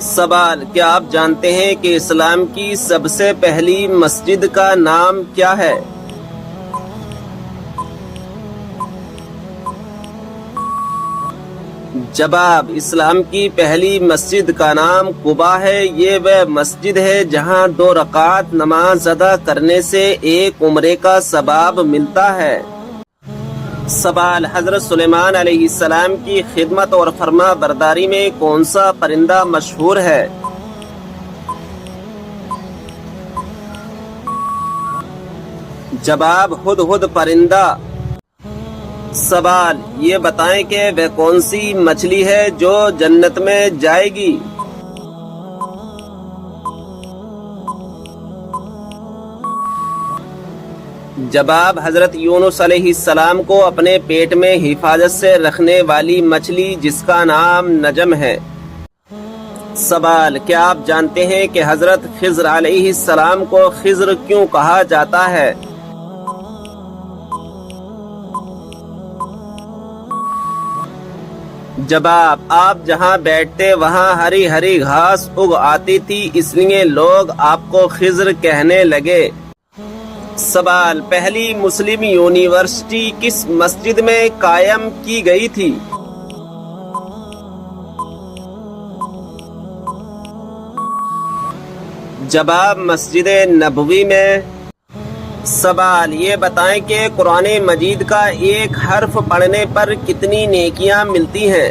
سوال: کیا آپ جانتے ہیں کہ اسلام کی سب سے پہلی مسجد کا نام کیا ہے؟ جواب: اسلام کی پہلی مسجد کا نام قباء ہے۔ یہ وہ مسجد ہے جہاں 2 رکعت نماز ادا کرنے سے 1 عمرے کا ثواب ملتا ہے۔ سوال: حضرت سلیمان علیہ السلام کی خدمت اور فرما برداری میں کون سا پرندہ مشہور ہے؟ جواب: ہدہد پرندہ۔ سوال: یہ بتائیں کہ وہ کون سی مچھلی ہے جو جنت میں جائے گی؟ جواب: حضرت یونس علیہ السلام کو اپنے پیٹ میں حفاظت سے رکھنے والی مچھلی جس کا نام نجم ہے۔ سوال: کیا آپ جانتے ہیں کہ حضرت خضر علیہ السلام کو خضر کیوں کہا جاتا ہے؟ جواب: آپ جہاں بیٹھتے وہاں ہری ہری گھاس اگ آتی تھی، اس لیے لوگ آپ کو خضر کہنے لگے۔ سوال: پہلی مسلم یونیورسٹی کس مسجد میں قائم کی گئی تھی؟ جواب: مسجد نبوی میں۔ سوال: یہ بتائیں کہ قرآن مجید کا ایک حرف پڑھنے پر کتنی نیکیاں ملتی ہیں؟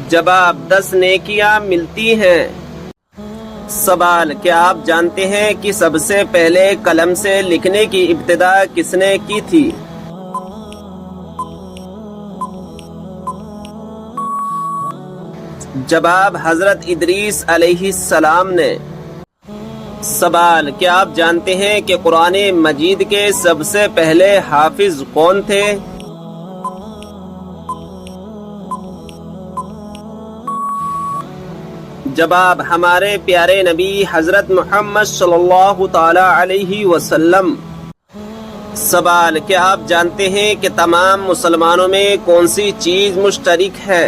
جواب: 10 نیکیاں ملتی ہیں۔ سوال: کیا آپ جانتے ہیں کہ سب سے پہلے قلم سے لکھنے کی ابتدا کس نے کی تھی؟ جواب: حضرت ادریس علیہ السلام نے۔ سوال: کیا آپ جانتے ہیں کہ قرآن مجید کے سب سے پہلے حافظ کون تھے؟ جواب: ہمارے پیارے نبی حضرت محمد صلی اللہ تعالی علیہ وسلم۔ سوال: کیا آپ جانتے ہیں کہ تمام مسلمانوں میں کون سی چیز مشترک ہے؟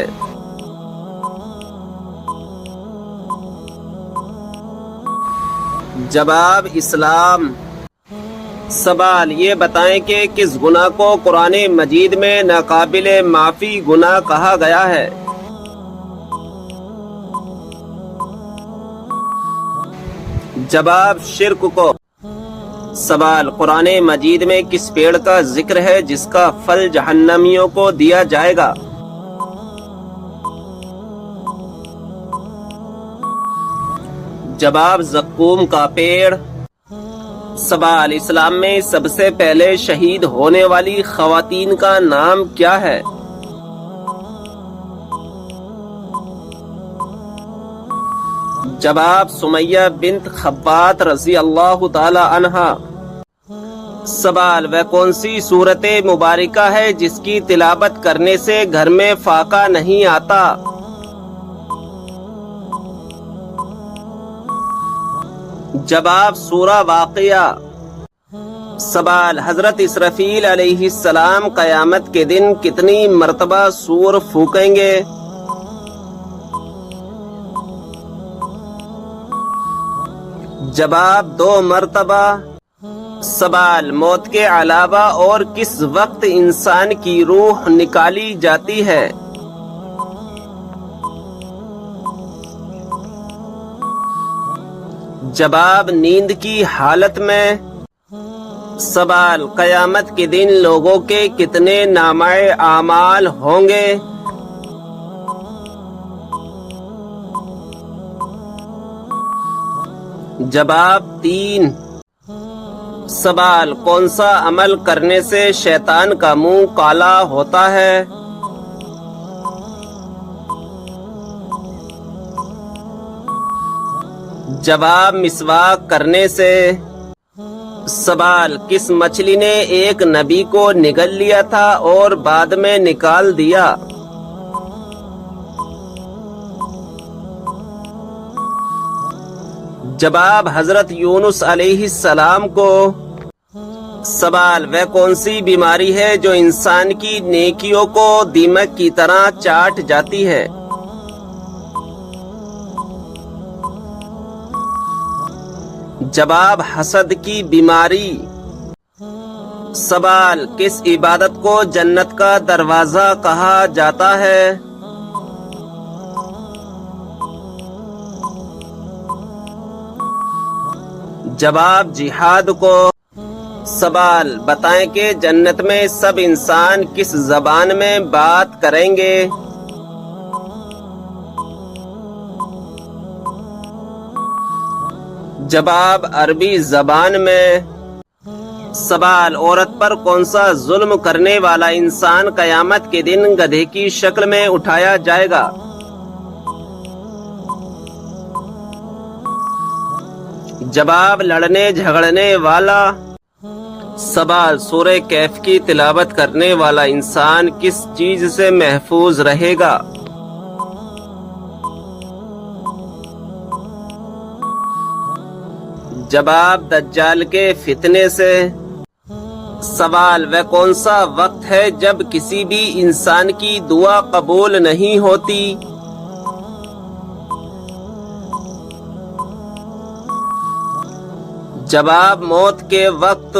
جواب: اسلام۔ سوال: یہ بتائیں کہ کس گناہ کو قرآن مجید میں ناقابل معافی گناہ کہا گیا ہے؟ جواب: شرک کو۔ سوال: قرآن مجید میں کس پیڑ کا ذکر ہے جس کا پھل جہنمیوں کو دیا جائے گا؟ جواب: زقوم کا پیڑ۔ سوال: اسلام میں سب سے پہلے شہید ہونے والی خواتین کا نام کیا ہے؟ جواب: سمیہ بنت خبات رضی اللہ تعالی عنہا۔ سوال: وہ کون سی سورت مبارکہ ہے جس کی تلاوت کرنے سے گھر میں فاقہ نہیں آتا؟ جواب: سورہ واقعہ۔ سوال: حضرت اسرافیل علیہ السلام قیامت کے دن کتنی مرتبہ سور پھونکیں گے؟ جواب: 2 مرتبہ۔ سوال: موت کے علاوہ اور کس وقت انسان کی روح نکالی جاتی ہے؟ جواب: نیند کی حالت میں۔ سوال: قیامت کے دن لوگوں کے کتنے نامہ اعمال ہوں گے؟ جواب: 3۔ سوال: کون سا عمل کرنے سے شیطان کا منہ کالا ہوتا ہے؟ جواب: مسواک کرنے سے۔ سوال: کس مچھلی نے ایک نبی کو نگل لیا تھا اور بعد میں نکال دیا؟ جواب: حضرت یونس علیہ السلام کو۔ سوال: وہ کون سی بیماری ہے جو انسان کی نیکیوں کو دیمک کی طرح چاٹ جاتی ہے؟ جواب: حسد کی بیماری۔ سوال: کس عبادت کو جنت کا دروازہ کہا جاتا ہے؟ جواب: جہاد کو۔ سوال: بتائیں کہ جنت میں سب انسان کس زبان میں بات کریں گے؟ جواب: عربی زبان میں۔ سوال: عورت پر کون سا ظلم کرنے والا انسان قیامت کے دن گدھے کی شکل میں اٹھایا جائے گا؟ جواب: لڑنے جھگڑنے والا۔ سوال: سورہ کہف کی تلاوت کرنے والا انسان کس چیز سے محفوظ رہے گا؟ جواب: دجال کے فتنے سے۔ سوال: وہ کون سا وقت ہے جب کسی بھی انسان کی دعا قبول نہیں ہوتی؟ جواب: موت کے وقت۔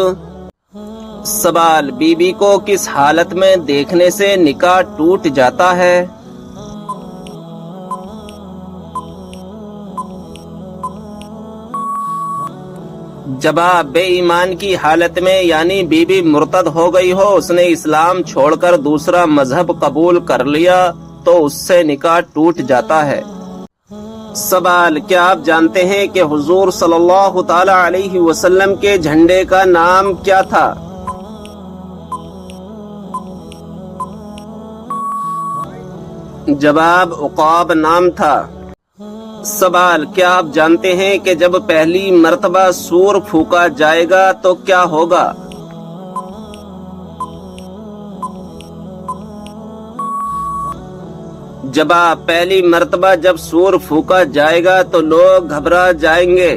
سوال: بیوی کو کس حالت میں دیکھنے سے نکاح ٹوٹ جاتا ہے؟ جواب: بے ایمان کی حالت میں، یعنی بیوی مرتد ہو گئی ہو، اس نے اسلام چھوڑ کر دوسرا مذہب قبول کر لیا تو اس سے نکاح ٹوٹ جاتا ہے۔ سوال: کیا آپ جانتے ہیں کہ حضور صلی اللہ تعالی علیہ وسلم کے جھنڈے کا نام کیا تھا؟ جواب: عقاب نام تھا۔ سوال: کیا آپ جانتے ہیں کہ جب پہلی مرتبہ سور پھونکا جائے گا تو کیا ہوگا؟ جواب: پہلی مرتبہ جب سور پھونکا جائے گا تو لوگ گھبرا جائیں گے۔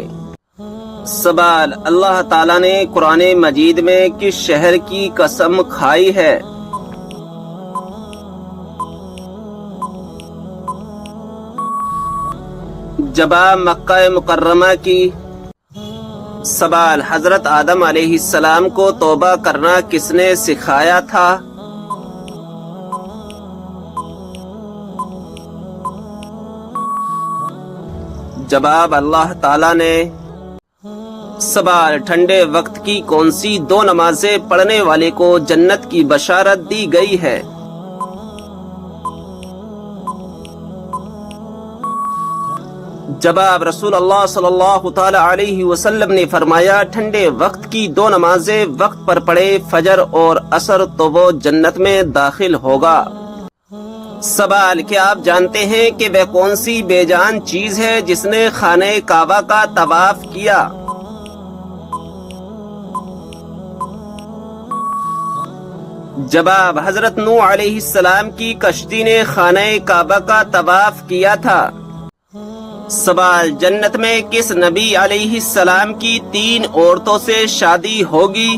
سوال: اللہ تعالیٰ نے قرآن مجید میں کس شہر کی قسم کھائی ہے؟ جواب: مکہ مکرمہ کی۔ سوال: حضرت آدم علیہ السلام کو توبہ کرنا کس نے سکھایا تھا؟ جواب: اللہ تعالیٰ نے۔ سوال: ٹھنڈے وقت کی کون سی دو نمازیں پڑھنے والے کو جنت کی بشارت دی گئی ہے؟ جواب: رسول اللہ صلی اللہ تعالی علیہ وسلم نے فرمایا، ٹھنڈے وقت کی دو نمازیں وقت پر پڑھے، فجر اور عصر، تو وہ جنت میں داخل ہوگا۔ سوال: کیا آپ جانتے ہیں کہ وہ کون سی بے جان چیز ہے جس نے خانہ کعبہ کا طواف کیا؟ جواب: حضرت نوح علیہ السلام کی کشتی نے خانہ کعبہ کا طواف کیا تھا۔ سوال: جنت میں کس نبی علیہ السلام کی 3 عورتوں سے شادی ہوگی؟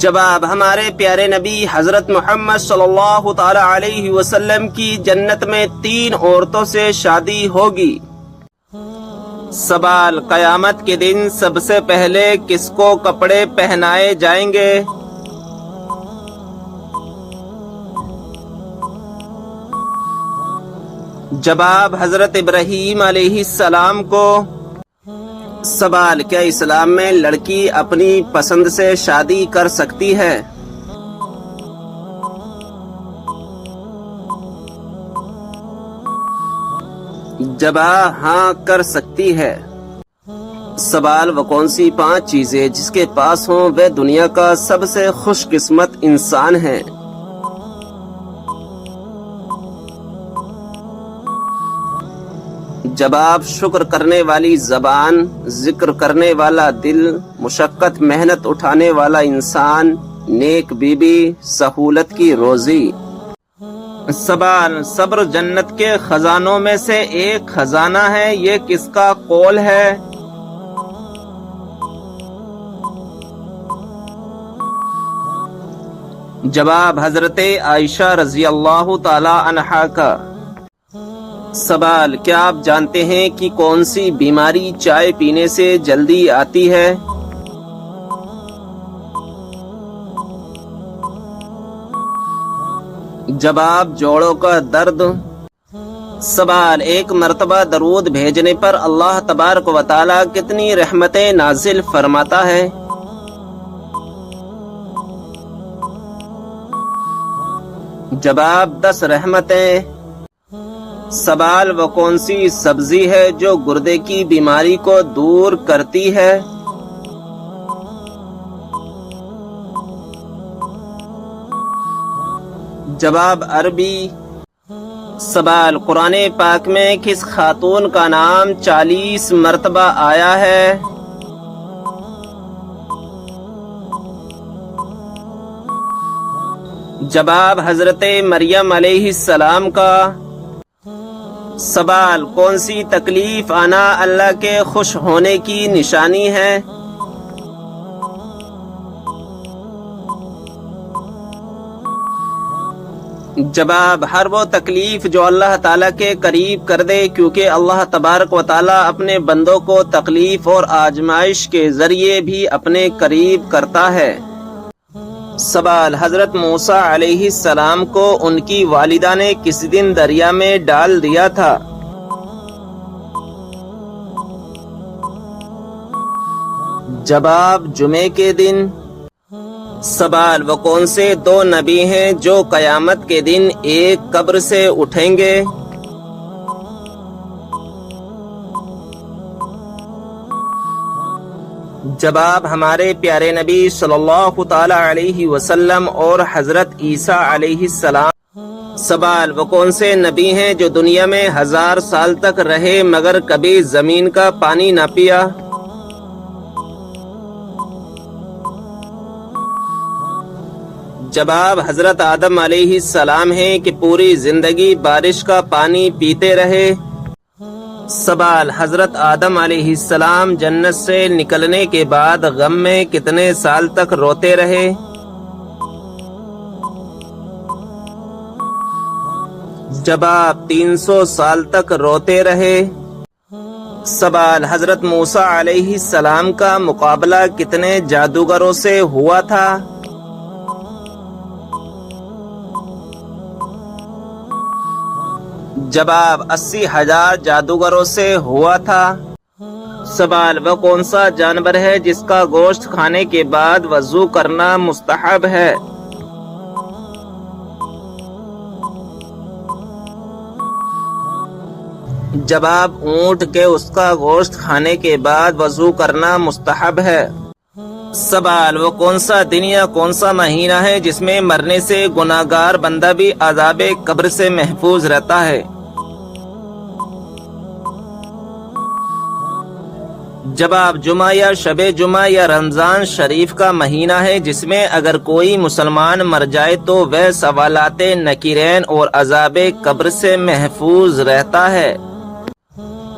جواب: ہمارے پیارے نبی حضرت محمد صلی اللہ تعالی علیہ وسلم کی جنت میں 3 عورتوں سے شادی ہوگی۔ سوال: قیامت کے دن سب سے پہلے کس کو کپڑے پہنائے جائیں گے؟ جواب: حضرت ابراہیم علیہ السلام کو۔ سوال: کیا اسلام میں لڑکی اپنی پسند سے شادی کر سکتی ہے؟ جواب: ہاں، کر سکتی ہے۔ سوال: وہ کون سی 5 چیزیں جس کے پاس ہوں وہ دنیا کا سب سے خوش قسمت انسان ہے؟ جواب: شکر کرنے والی زبان، ذکر کرنے والا دل، مشقت محنت اٹھانے والا انسان، نیک بیوی، سہولت کی روزی۔ سوال، صبر جنت کے خزانوں میں سے ایک خزانہ ہے، یہ کس کا قول ہے؟ جواب، حضرت عائشہ رضی اللہ تعالی عنہا کا۔ سوال، کیا آپ جانتے ہیں کہ کون سی بیماری چائے پینے سے جلدی آتی ہے؟ جواب، جوڑوں کا درد۔ سوال، ایک مرتبہ درود بھیجنے پر اللہ تبارک و تعالی کتنی رحمتیں نازل فرماتا ہے؟ جواب، 10 رحمتیں۔ سوال، وہ کون سی سبزی ہے جو گردے کی بیماری کو دور کرتی ہے؟ جواب، عربی۔ سوال، قرآن پاک میں کس خاتون کا نام 40 مرتبہ آیا ہے؟ جواب، حضرت مریم علیہ السلام کا۔ سوال، کون سی تکلیف آنا اللہ کے خوش ہونے کی نشانی ہے؟ جواب، ہر وہ تکلیف جو اللہ تعالیٰ کے قریب کر دے، کیونکہ اللہ تبارک و تعالیٰ اپنے بندوں کو تکلیف اور آزمائش کے ذریعے بھی اپنے قریب کرتا ہے۔ سوال، حضرت موسیٰ علیہ السلام کو ان کی والدہ نے کس دن دریا میں ڈال دیا تھا؟ جواب، جمعے کے دن۔ سوال، وہ کون سے 2 نبی ہیں جو قیامت کے دن ایک قبر سے اٹھیں گے؟ جواب، ہمارے پیارے نبی صلی اللہ تعالی علیہ وسلم اور حضرت عیسیٰ علیہ السلام۔ سوال، وہ کون سے نبی ہیں جو دنیا میں 1000 سال تک رہے مگر کبھی زمین کا پانی نہ پیا؟ جواب، حضرت آدم علیہ السلام ہیں کہ پوری زندگی بارش کا پانی پیتے رہے۔ سوال، حضرت آدم علیہ السلام جنت سے نکلنے کے بعد غم میں کتنے سال تک روتے رہے؟ جواب، 300 سال تک روتے رہے۔ سوال، حضرت موسیٰ علیہ السلام کا مقابلہ کتنے جادوگروں سے ہوا تھا؟ جواب، 80,000 جادوگروں سے ہوا تھا۔ سوال، وہ کون سا جانور ہے جس کا گوشت کھانے کے بعد وضو کرنا مستحب ہے؟ جواب، اونٹ کے اس کا گوشت کھانے کے بعد وضو کرنا مستحب ہے۔ سوال، وہ کون سا دن یا کون سا مہینہ ہے جس میں مرنے سے گناہگار بندہ بھی عذاب قبر سے محفوظ رہتا ہے؟ جواب، جمعہ یا شب جمعہ یا رمضان شریف کا مہینہ ہے جس میں اگر کوئی مسلمان مر جائے تو وہ سوالات نکیرین اور عذاب قبر سے محفوظ رہتا ہے۔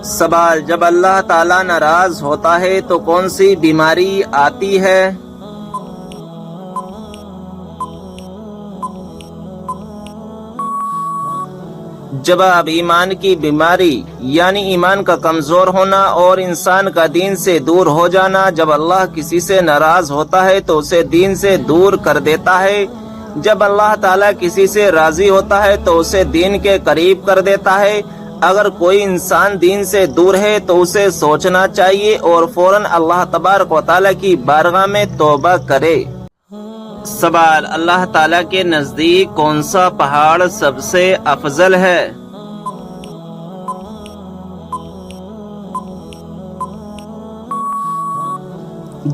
سوال، جب اللہ تعالیٰ ناراض ہوتا ہے تو کون سی بیماری آتی ہے؟ جواب، ایمان کی بیماری، یعنی ایمان کا کمزور ہونا اور انسان کا دین سے دور ہو جانا۔ جب اللہ کسی سے ناراض ہوتا ہے تو اسے دین سے دور کر دیتا ہے، جب اللہ تعالیٰ کسی سے راضی ہوتا ہے تو اسے دین کے قریب کر دیتا ہے۔ اگر کوئی انسان دین سے دور ہے تو اسے سوچنا چاہیے اور فوراً اللہ تبارک و تعالیٰ کی بارگاہ میں توبہ کرے۔ سوال، اللہ تعالیٰ کے نزدیک کون سا پہاڑ سب سے افضل ہے؟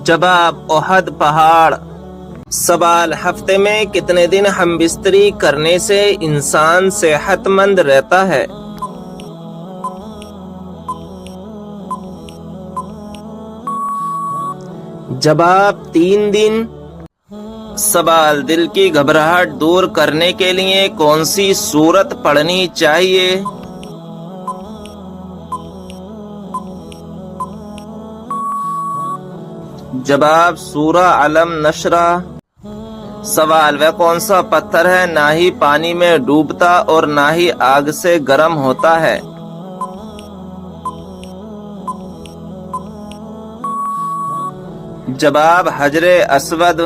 جواب، احد پہاڑ۔ سوال، ہفتے میں کتنے دن ہم بستری کرنے سے انسان صحت مند رہتا ہے؟ جواب، 3 دن۔ سوال، دل کی گھبراہٹ دور کرنے کے لیے کون سی سورت پڑھنی چاہیے؟ جواب، سورہ علم نشرہ۔ سوال، وہ کون سا پتھر ہے نہ ہی پانی میں ڈوبتا اور نہ ہی آگ سے گرم ہوتا ہے؟ جواب، حجر اسود۔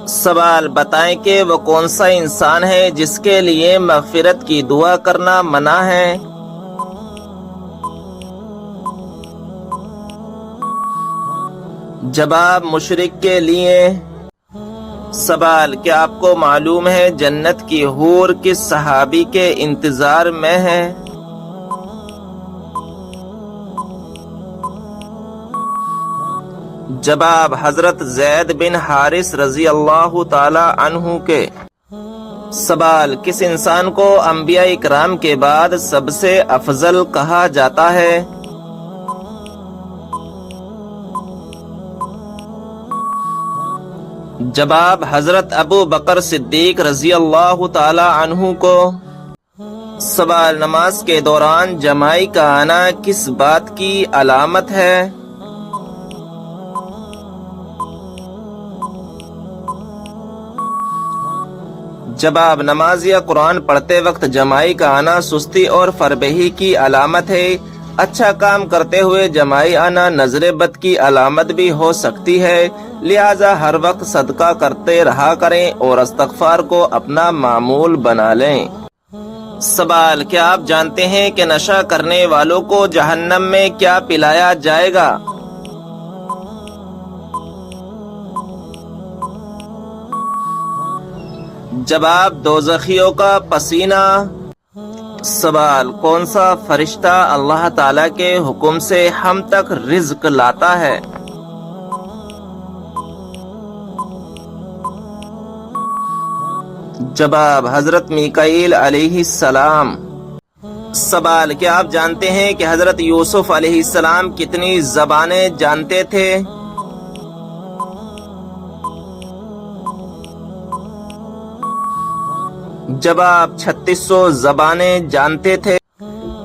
سوال، بتائیں کہ وہ کون سا انسان ہے جس کے لیے مغفرت کی دعا کرنا منع ہے؟ جواب، مشرک کے لیے۔ سوال، کیا آپ کو معلوم ہے جنت کی حور کس صحابی کے انتظار میں ہے؟ جواب، حضرت زید بن حارث رضی اللہ تعالی عنہ کے۔ سوال، کس انسان کو انبیاء اکرام کے بعد سب سے افضل کہا جاتا ہے؟ جواب، حضرت ابو بکر صدیق رضی اللہ تعالی عنہ کو۔ سوال، نماز کے دوران جمائی کا آنا کس بات کی علامت ہے؟ جواب، نماز یا قرآن پڑھتے وقت جمائی کا آنا سستی اور فربہی کی علامت ہے۔ اچھا کام کرتے ہوئے جمائی آنا نظر بد کی علامت بھی ہو سکتی ہے، لہذا ہر وقت صدقہ کرتے رہا کریں اور استغفار کو اپنا معمول بنا لیں۔ سوال، کیا آپ جانتے ہیں کہ نشہ کرنے والوں کو جہنم میں کیا پلایا جائے گا؟ جواب، دوزخیوں کا پسینہ۔ سوال، کون سا فرشتہ اللہ تعالی کے حکم سے ہم تک رزق لاتا ہے؟ جواب، حضرت میکائیل علیہ السلام۔ سوال، کیا آپ جانتے ہیں کہ حضرت یوسف علیہ السلام کتنی زبانیں جانتے تھے؟ جواب، 3600 زبانیں جانتے تھے۔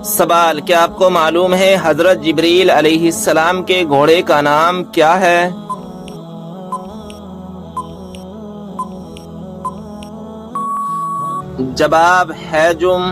سوال، کیا آپ کو معلوم ہے حضرت جبریل علیہ السلام کے گھوڑے کا نام کیا ہے؟ جواب، حجم۔